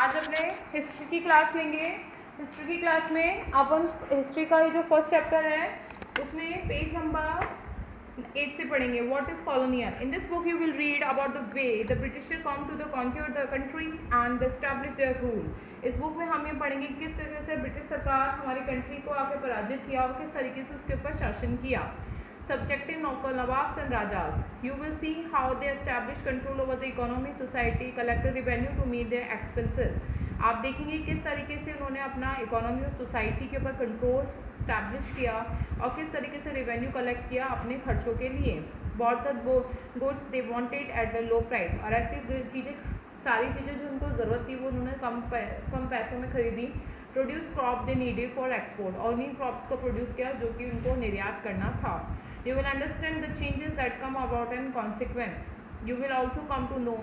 आज अपने हिस्ट्री की क्लास लेंगे। हिस्ट्री की क्लास में अपन हिस्ट्री का जो फर्स्ट चैप्टर है उसमें पेज नंबर 8 से पढ़ेंगे। What is colonial. In this book you will read about the way the Britisher come to the conquer the country and establish their rule. इस book में हम ये पढ़ेंगे किस तरह से ब्रिटिश सरकार हमारी कंट्री को आके पराजित किया और किस तरीके से उसके ऊपर शासन किया। Subjective novel Nawabs and Rajas. You will see how they established control over the economy, society, collected revenue to meet their expenses. आप देखेंगे किस तरीके से उन्होंने अपना इकोनॉमी और सोसाइटी के ऊपर कंट्रोल स्टैब्लिश किया और किस तरीके से रेवेन्यू कलेक्ट किया अपने खर्चों के लिए। Bought the goods they wanted at the low price. और ऐसी चीज़ें सारी चीज़ें जो उनको ज़रूरत थी वो उन्होंने कम पैसों में खरीदी। Produce crop they needed for export. और उन्हीं क्रॉप्स को प्रोड्यूस किया जो कि उनको निर्यात करना था। You will understand the changes that come about and consequence. You will also come to know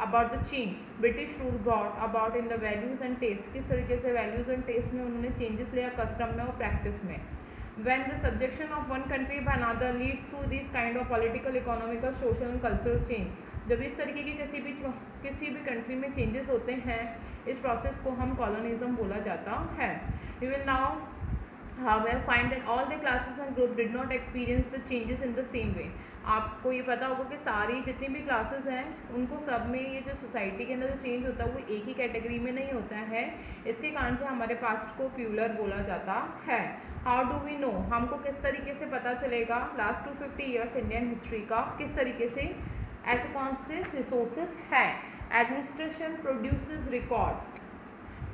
about the change British rule brought about in the values and taste. किस तरीके से values and taste में उन्होंने changes लिया custom में और practice में. When the subjection of one country by another leads to this kind of political, economical, social and cultural change. जब इस तरीके की किसी भी कंट्री में चेंजेस होते हैं इस प्रोसेस को हम कॉलोनिज्म बोला जाता है. You will now however find that all the classes and group did not experience the changes in the same way. आपको ये पता होगा कि सारी जितनी भी क्लासेस हैं उनको सब में ये जो सोसाइटी के अंदर जो चेंज होता है वो एक ही कैटेगरी में नहीं होता है. इसके कारण से हमारे पास्ट को प्यूलर बोला जाता है. How do we know. हमको किस तरीके से पता चलेगा लास्ट 250 ईयर्स इंडियन हिस्ट्री का किस तरीके से ऐसे कौन से रिसोर्सेज हैं. Administration produces records.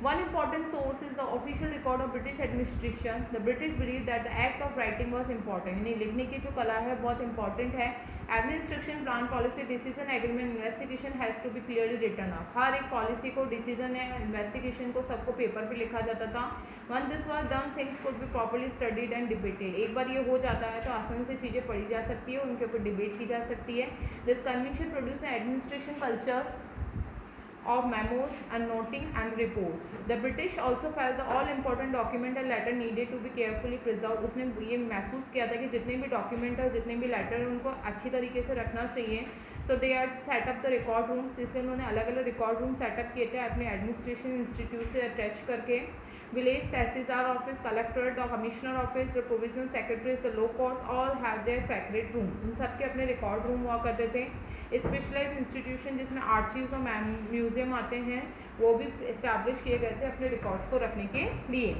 One important source is the official record of British administration. The British believed that the act of writing was important. यानी लिखने की जो कला है बहुत important है. Administration, plan, policy, decision, agreement, investigation has to be clearly written up. हर एक policy को decision है investigation को सबको पेपर पे लिखा जाता था. When this was done, things could be properly studied and debated. एक बार ये हो जाता है तो आसानी से चीज़ें पढ़ी जा सकती है उनके ऊपर डिबेट की जा सकती है. This convention produced an administration culture of memos and noting and report. The British also felt the all important document and letter needed to be carefully preserved. उसने ये महसूस किया था कि जितने भी डॉक्यूमेंट और जितने भी लेटर हैं उनको अच्छी तरीके से रखना चाहिए. So they are setup the record rooms. इसलिए उन्होंने अलग अलग रिकॉर्ड रूम सेटअप किए थे अपने एडमिनिस्ट्रेशन इंस्टीट्यूट से अटैच करके. Village tehsildar office, collector, the commissioner office, the provisional secretaries, the low courts all have their secret room. उन सबके अपने रिकॉर्ड रूम हुआ करते थे. स्पेशलाइज इंस्टीट्यूशन जिसमें आर्चीव्स और म्यूजियम आते हैं वो भी इस्टेब्लिश किए गए थे अपने रिकॉर्ड्स को रखने के लिए.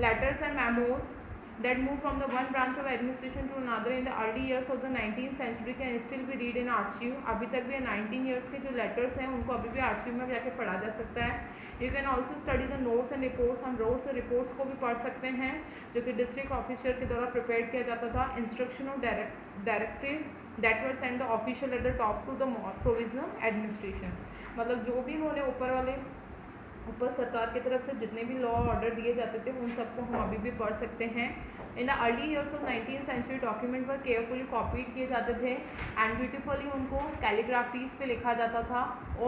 Letters and memos that move from the one branch of administration to another in the early years of the 19th century can still be read in archive. अभी तक भी 19 years के जो letters हैं उनको अभी भी archive में जाके पढ़ा जा सकता है. You can also study the notes and reports. हम notes और reports को भी पढ़ सकते हैं जो कि district officer के द्वारा prepared किया जाता था. Instruction of directives that were sent the official at the top to the provisional administration. मतलब जो भी उन्होंने ऊपर सरकार की तरफ से जितने भी लॉ ऑर्डर दिए जाते थे उन सबको हम अभी भी पढ़ सकते हैं. In the early years of 19th century document पर केयरफुली कॉपीड किए जाते थे एंड ब्यूटीफुली उनको कैलीग्राफीज पे लिखा जाता था. और